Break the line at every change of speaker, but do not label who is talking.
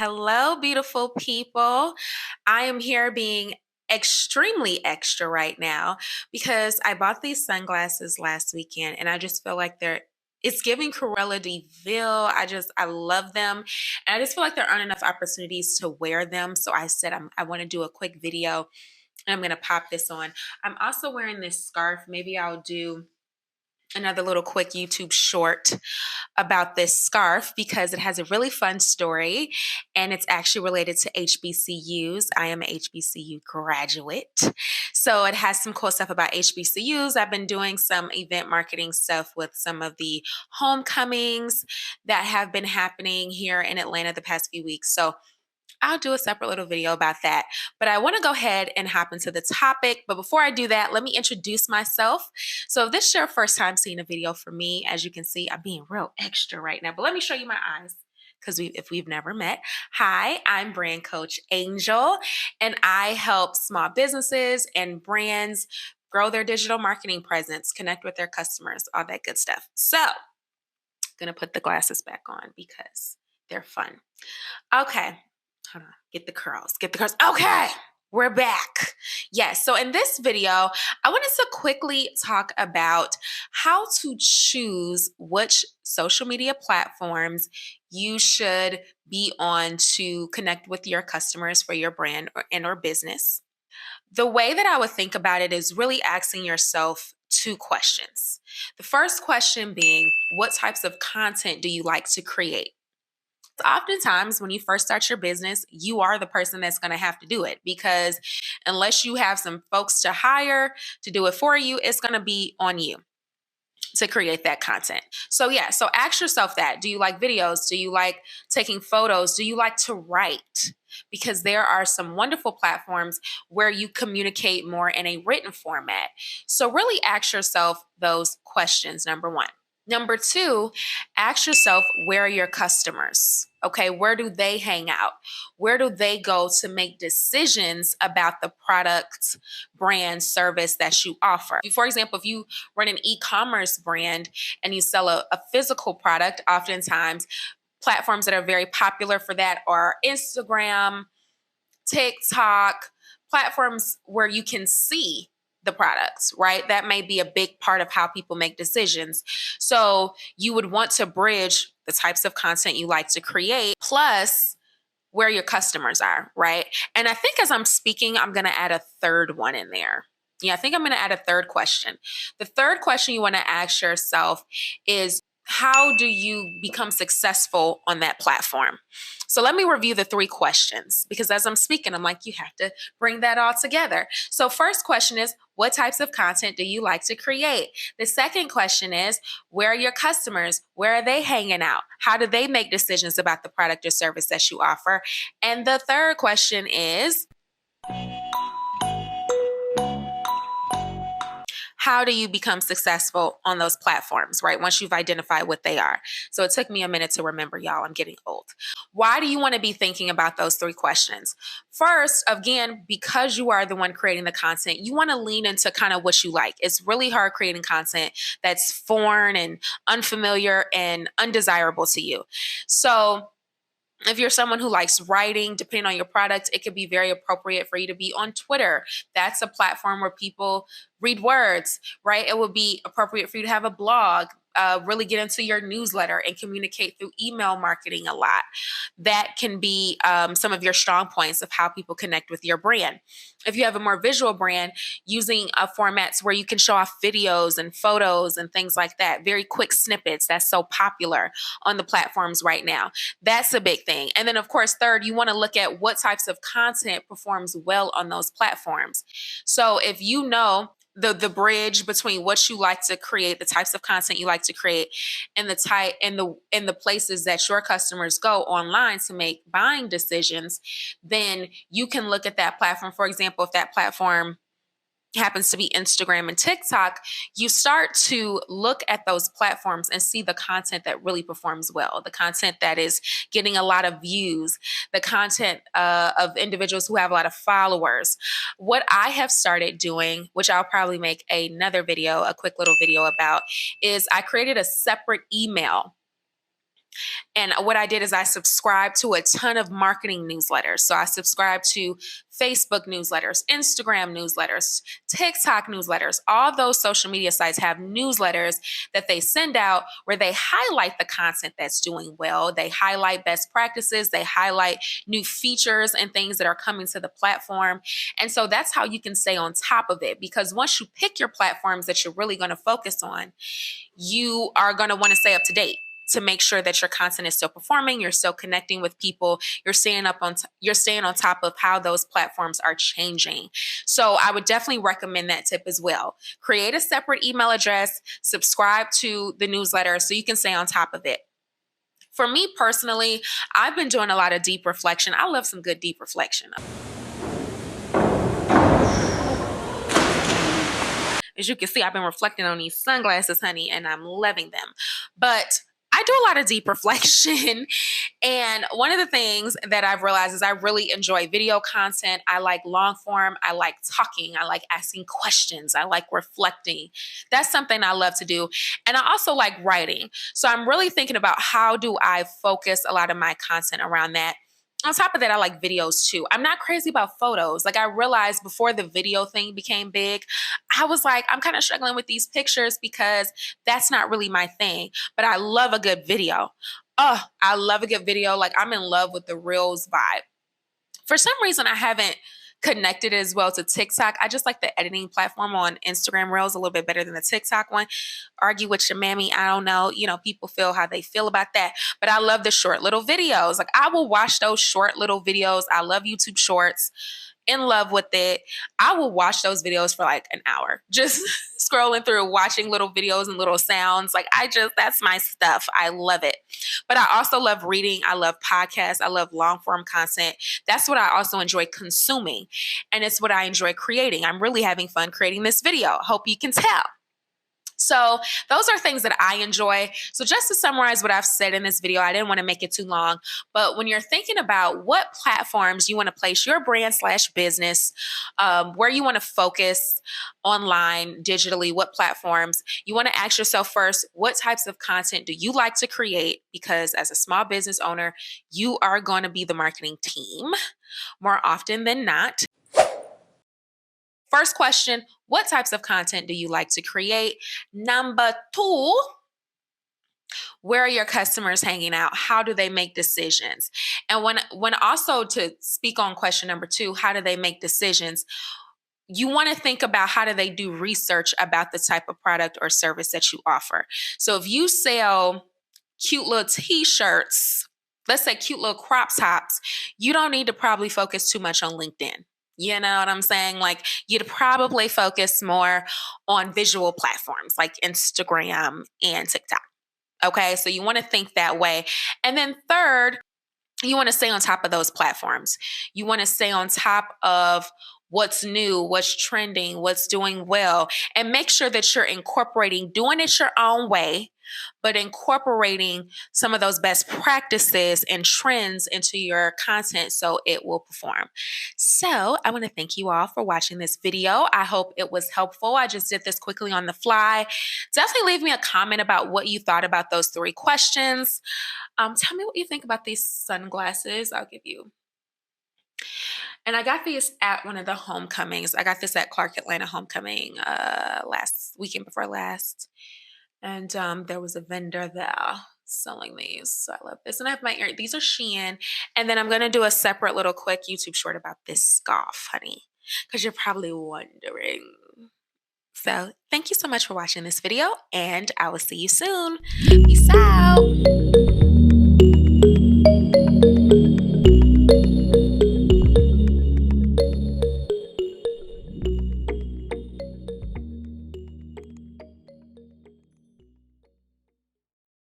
Hello, beautiful people. I am here being extremely extra right now because I bought these sunglasses last weekend and I just feel like it's giving Cruella de Vil. I love them. And I just feel like there aren't enough opportunities to wear them. So I said I want to do a quick video and I'm going to pop this on. I'm also wearing this scarf. Maybe I'll do another little quick YouTube short about this scarf because it has a really fun story and it's actually related to HBCUs. I am an HBCU graduate. So it has some cool stuff about HBCUs. I've been doing some event marketing stuff with some of the homecomings that have been happening here in Atlanta the past few weeks. So I'll do a separate little video about that. But I want to go ahead and hop into the topic. But before I do that, let me introduce myself. So if this is your first time seeing a video from me, as you can see, I'm being real extra right now. But let me show you my eyes because if we've never met. Hi, I'm brand coach Angel, and I help small businesses and brands grow their digital marketing presence, connect with their customers, all that good stuff. So I'm going to put the glasses back on because they're fun. Okay. Hold on. Get the curls. Get the curls. Okay. We're back. Yes. So in this video, I wanted to quickly talk about how to choose which social media platforms you should be on to connect with your customers for your brand or business. The way that I would think about it is really asking yourself two questions. The first question being, what types of content do you like to create? Oftentimes, when you first start your business, you are the person that's going to have to do it because unless you have some folks to hire to do it for you, it's going to be on you to create that content. So, yeah, so ask yourself that. Do you like videos? Do you like taking photos? Do you like to write? Because there are some wonderful platforms where you communicate more in a written format. So, really ask yourself those questions, number one. Number two, ask yourself, where are your customers? Okay, where do they hang out? Where do they go to make decisions about the product, brand, service that you offer? For example, if you run an e-commerce brand and you sell a physical product, oftentimes platforms that are very popular for that are Instagram, TikTok, platforms where you can see the products, right? That may be a big part of how people make decisions. So you would want to bridge the types of content you like to create, plus where your customers are, right? And I think as I'm speaking, I'm going to add a third one in there. Yeah, I think I'm going to add a third question. The third question you want to ask yourself is, how do you become successful on that platform? So let me review the three questions because as I'm speaking, I'm like, you have to bring that all together. So first question is, what types of content do you like to create? The second question is, where are your customers? Where are they hanging out? How do they make decisions about the product or service that you offer? And the third question is, how do you become successful on those platforms, right? Once you've identified what they are. So it took me a minute to remember, y'all. I'm getting old. Why do you want to be thinking about those three questions? First, again, because you are the one creating the content, you want to lean into kind of what you like. It's really hard creating content that's foreign and unfamiliar and undesirable to you. So if you're someone who likes writing, depending on your product, it could be very appropriate for you to be on Twitter. That's a platform where people read words, right? It would be appropriate for you to have a blog, really get into your newsletter and communicate through email marketing a lot. That can be some of your strong points of how people connect with your brand. If you have a more visual brand, using formats where you can show off videos and photos and things like that, very quick snippets, that's so popular on the platforms right now. That's a big thing. And then, of course, third, you want to look at what types of content performs well on those platforms. So if you know the bridge between what you like to create, the types of content you like to create, and the places that your customers go online to make buying decisions, then you can look at that platform. For example, if that platform happens to be Instagram and TikTok, you start to look at those platforms and see the content that really performs well, the content that is getting a lot of views, the content of individuals who have a lot of followers. What I have started doing, which I'll probably make another video, a quick little video about, is I created a separate email And what I did is I subscribed to a ton of marketing newsletters. So I subscribed to Facebook newsletters, Instagram newsletters, TikTok newsletters. All those social media sites have newsletters that they send out where they highlight the content that's doing well. They highlight best practices, they highlight new features and things that are coming to the platform. And so that's how you can stay on top of it, because once you pick your platforms that you're really going to focus on, you are going to want to stay up to date to make sure that your content is still performing, you're still connecting with people, you're staying on top of how those platforms are changing. So I would definitely recommend that tip as well. Create a separate email address, subscribe to the newsletter so you can stay on top of it. For me personally, I've been doing a lot of deep reflection. I love some good deep reflection. As you can see, I've been reflecting on these sunglasses, honey, and I'm loving them. But I do a lot of deep reflection. And one of the things that I've realized is I really enjoy video content. I like long form. I like talking. I like asking questions. I like reflecting. That's something I love to do. And I also like writing. So I'm really thinking about how do I focus a lot of my content around that. On top of that, I like videos too. I'm not crazy about photos. Like, I realized before the video thing became big, I was like, I'm kind of struggling with these pictures because that's not really my thing. But I love a good video. Oh, I love a good video. Like, I'm in love with the Reels vibe. For some reason, I haven't connected as well to TikTok. I just like the editing platform on Instagram Reels a little bit better than the TikTok one. Argue with your mammy. I don't know. You know, people feel how they feel about that. But I love the short little videos. Like, I will watch those short little videos. I love YouTube Shorts. In love with it. I will watch those videos for like an hour, just scrolling through, watching little videos and little sounds. Like, that's my stuff. I love it. But I also love reading. I love podcasts. I love long form content. That's what I also enjoy consuming. And it's what I enjoy creating. I'm really having fun creating this video. Hope you can tell. So those are things that I enjoy. So just to summarize what I've said in this video, I didn't want to make it too long, but when you're thinking about what platforms you want to place your brand/business, where you want to focus online, digitally, what platforms, you want to ask yourself first, what types of content do you like to create? Because as a small business owner, you are going to be the marketing team more often than not. First question, what types of content do you like to create? Number two, where are your customers hanging out? How do they make decisions? And when also, to speak on question number two, how do they make decisions? You want to think about how do they do research about the type of product or service that you offer. So if you sell cute little t-shirts, let's say cute little crop tops, you don't need to probably focus too much on LinkedIn. You know what I'm saying? Like, you'd probably focus more on visual platforms like Instagram and TikTok. Okay, so you want to think that way. And then third, you want to stay on top of those platforms. You want to stay on top of what's new, what's trending, what's doing well, and make sure that you're doing it your own way, but incorporating some of those best practices and trends into your content so it will perform. So I want to thank you all for watching this video. I hope it was helpful. I just did this quickly on the fly. Definitely leave me a comment about what you thought about those 3 questions. Tell me what you think about these sunglasses. I'll give you. And I got these at one of the homecomings. I got this at Clark Atlanta homecoming last weekend before last. And there was a vendor there selling these. So I love this. And I have my ear. These are Shein. And then I'm going to do a separate little quick YouTube short about this scarf, honey, because you're probably wondering. So thank you so much for watching this video, and I will see you soon. Peace out.